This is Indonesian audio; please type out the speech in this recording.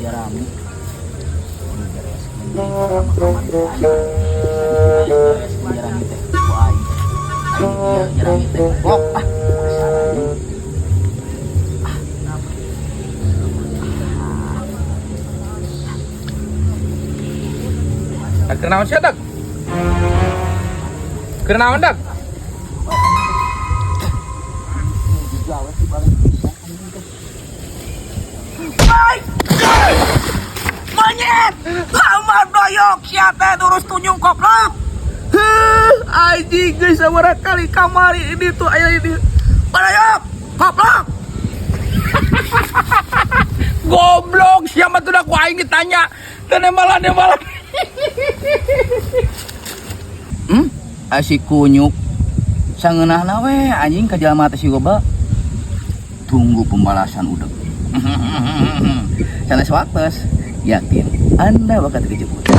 rame. Ini beres. Kamar beres jarang teh ku aing. Aing jarang teh. Kok masalahnya. Kenaon sih dak? Kenaon dak? Monyet, kamar doyok siapa terus tunjung koplok. Anjing geus sabaraha kali kamari ini tuh aya ini. Doyok, koplok. Goblok, siapa tuh dah ku aing ditanya. Teu nembalan. Asik kunyuk. Sangeunahna we anjing ka jalma teh si loba. Tunggu pembalasan udeg. Sanes waktos, yakin Anda bakal dijemput.